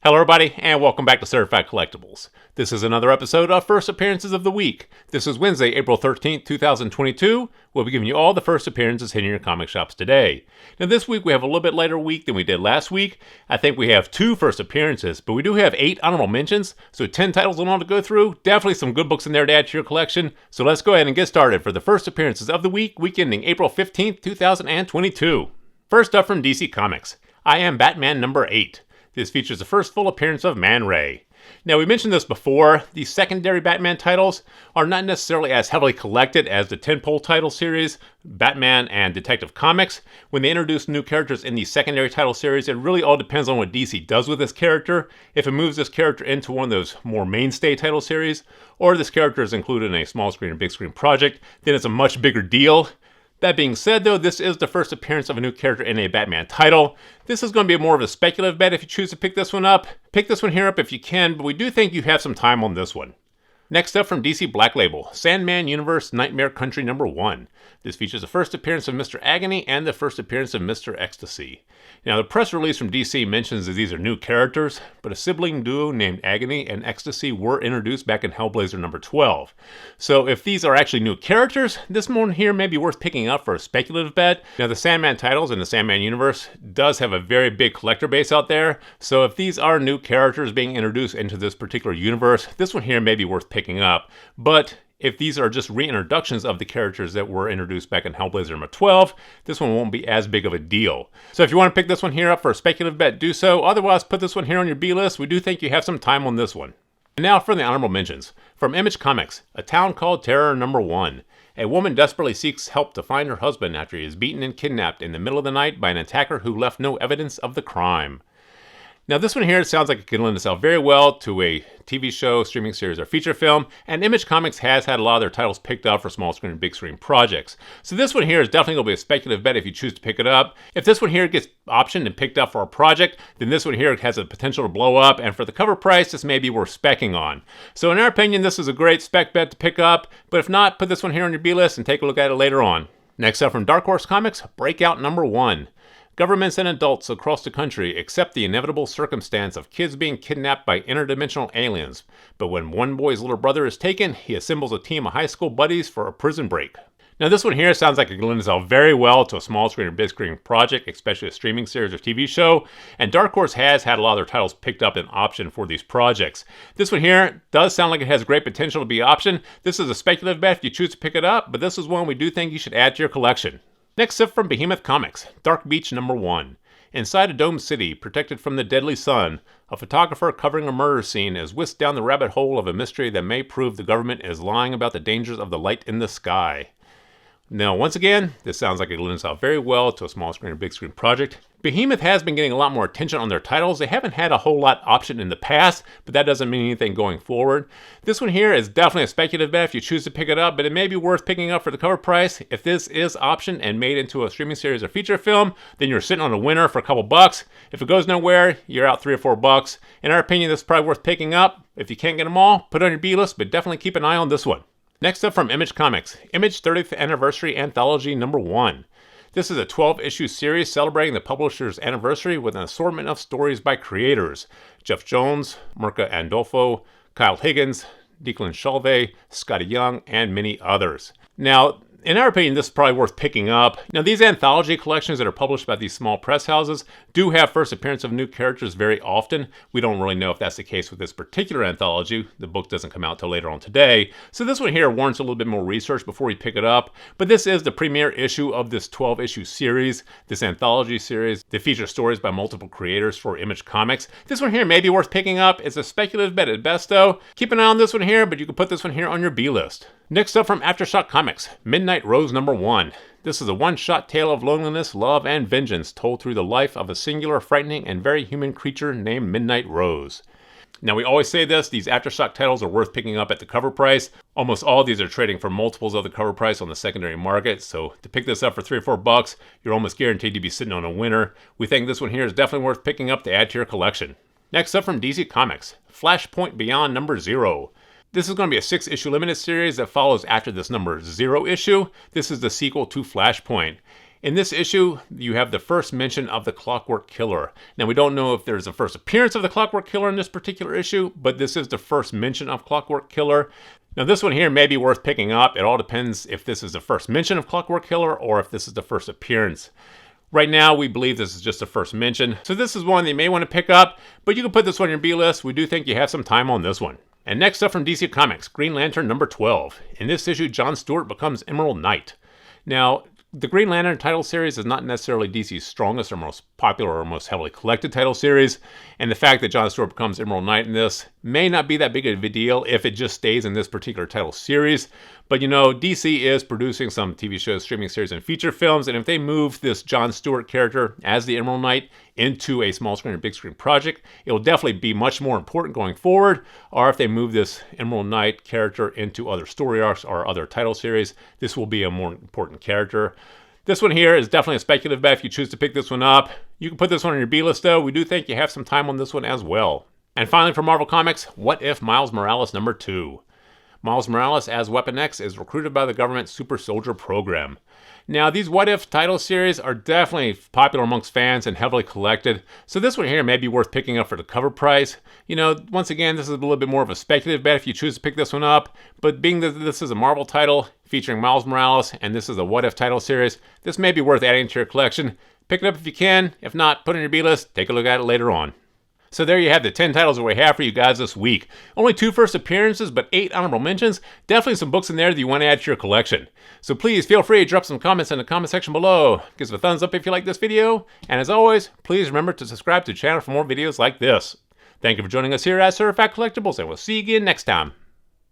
Hello everybody, and welcome back to Certified Collectibles. This is another episode of First Appearances of the Week. This is Wednesday, April 13th, 2022. We'll be giving you all the first appearances hitting your comic shops today. Now this week we have a little bit later week than we did last week. I think we have 2 first appearances, but we do have 8 honorable mentions, so 10 titles in all to go through. Definitely some good books in there to add to your collection. So let's go ahead and get started for the first appearances of the week ending April 15th, 2022. First up from DC Comics, I Am Batman number 8. This features the first full appearance of Man Ray. Now, we mentioned this before, these secondary Batman titles are not necessarily as heavily collected as the tentpole title series, Batman and Detective Comics. When they introduce new characters in the secondary title series, it really all depends on what DC does with this character. If it moves this character into one of those more mainstay title series, or this character is included in a small screen or big screen project, then it's a much bigger deal. That being said, though, this is the first appearance of a new character in a Batman title. This is going to be more of a speculative bet if you choose to pick this one up. Pick this one here up if you can, but we do think you have some time on this one. Next up from DC Black Label, Sandman Universe Nightmare Country number 1. This features the first appearance of Mr. Agony and the first appearance of Mr. Ecstasy. Now, the press release from DC mentions that these are new characters, but a sibling duo named Agony and Ecstasy were introduced back in Hellblazer number 12. So if these are actually new characters, this one here may be worth picking up for a speculative bet. Now, the Sandman titles in the Sandman universe does have a very big collector base out there, so if these are new characters being introduced into this particular universe, this one here may be worth picking up. But if these are just reintroductions of the characters that were introduced back in Hellblazer number 12, this one won't be as big of a deal. So if you want to pick this one here up for a speculative bet, do so. Otherwise, put this one here on your B list. We do think you have some time on this one. And now for the honorable mentions. From Image Comics, A Town Called Terror number 1. A woman desperately seeks help to find her husband after he is beaten and kidnapped in the middle of the night by an attacker who left no evidence of the crime. Now this one here sounds like it can lend itself very well to a TV show, streaming series, or feature film, and Image Comics has had a lot of their titles picked up for small screen and big screen projects. So this one here is definitely going to be a speculative bet if you choose to pick it up. If this one here gets optioned and picked up for a project, then this one here has the potential to blow up, and for the cover price, this may be worth specking on. So in our opinion, this is a great spec bet to pick up, but if not, put this one here on your B list and take a look at it later on. Next up from Dark Horse Comics, Breakout number 1. Governments and adults across the country accept the inevitable circumstance of kids being kidnapped by interdimensional aliens. But when one boy's little brother is taken, he assembles a team of high school buddies for a prison break. Now this one here sounds like it lends itself very well to a small screen or big screen project, especially a streaming series or TV show, and Dark Horse has had a lot of their titles picked up and optioned for these projects. This one here does sound like it has great potential to be optioned. This is a speculative bet if you choose to pick it up, but this is one we do think you should add to your collection. Next up from Behemoth Comics, Dark Beach number 1. Inside a domed city, protected from the deadly sun, a photographer covering a murder scene is whisked down the rabbit hole of a mystery that may prove the government is lying about the dangers of the light in the sky. Now, once again, this sounds like it lends itself very well to a small screen or big screen project. Behemoth has been getting a lot more attention on their titles. They haven't had a whole lot optioned in the past, but that doesn't mean anything going forward. This one here is definitely a speculative bet if you choose to pick it up, but it may be worth picking up for the cover price. If this is optioned and made into a streaming series or feature film, then you're sitting on a winner for a couple bucks. If it goes nowhere, you're out $3 or $4. In our opinion, this is probably worth picking up. If you can't get them all, put it on your B list, but definitely keep an eye on this one. Next up from Image Comics, Image 30th Anniversary Anthology number 1. This is a 12-issue series celebrating the publisher's anniversary with an assortment of stories by creators. Jeff Jones, Mirka Andolfo, Kyle Higgins, Declan Shalvey, Scotty Young, and many others. Now, in our opinion, this is probably worth picking up. Now, these anthology collections that are published by these small press houses do have first appearance of new characters very often. We don't really know if that's the case with this particular anthology. The book doesn't come out till later on today. So this one here warrants a little bit more research before you pick it up. But this is the premiere issue of this 12-issue series, this anthology series that features stories by multiple creators for Image Comics. This one here may be worth picking up. It's a speculative bet at best, though. Keep an eye on this one here, but you can put this one here on your B list. Next up from Aftershock Comics, Midnight Rose number 1. This is a one-shot tale of loneliness, love, and vengeance told through the life of a singular, frightening, and very human creature named Midnight Rose. Now, we always say this, these Aftershock titles are worth picking up at the cover price. Almost all of these are trading for multiples of the cover price on the secondary market, so to pick this up for $3 or $4, you're almost guaranteed to be sitting on a winner. We think this one here is definitely worth picking up to add to your collection. Next up from DC Comics, Flashpoint Beyond number 0. This is going to be a 6-issue limited series that follows after this number 0 issue. This is the sequel to Flashpoint. In this issue, you have the first mention of the Clockwork Killer. Now, we don't know if there's a first appearance of the Clockwork Killer in this particular issue, but this is the first mention of Clockwork Killer. Now, this one here may be worth picking up. It all depends if this is the first mention of Clockwork Killer or if this is the first appearance. Right now, we believe this is just the first mention, so this is one that you may want to pick up, but you can put this one on your B-list. We do think you have some time on this one. And next up from DC Comics, Green Lantern number 12. In this issue, John Stewart becomes Emerald Knight. Now, the Green Lantern title series is not necessarily DC's strongest or most popular or most heavily collected title series, and the fact that John Stewart becomes Emerald Knight in this may not be that big of a deal if it just stays in this particular title series. But you know, DC is producing some TV shows, streaming series, and feature films, and if they move this John Stewart character as the Emerald Knight into a small screen or big screen project, it will definitely be much more important going forward. Or if they move this Emerald Knight character into other story arcs or other title series, this will be a more important character. This one here is definitely a speculative bet if you choose to pick this one up. You can put this one on your B-list though. We do think you have some time on this one as well. And finally for Marvel Comics, What If Miles Morales number 2. Miles Morales as Weapon X is recruited by the government Super Soldier Program. Now, these What If title series are definitely popular amongst fans and heavily collected, so this one here may be worth picking up for the cover price. You know, once again, this is a little bit more of a speculative bet if you choose to pick this one up, but being that this is a Marvel title featuring Miles Morales and this is a What If title series, this may be worth adding to your collection. Pick it up if you can. If not, put it on your B-list. Take a look at it later on. So there you have the 10 titles that we have for you guys this week. Only 2 first appearances, but 8 honorable mentions. Definitely some books in there that you want to add to your collection. So please feel free to drop some comments in the comment section below. Give us a thumbs up if you like this video. And as always, please remember to subscribe to the channel for more videos like this. Thank you for joining us here at Certified Collectibles, and we'll see you again next time.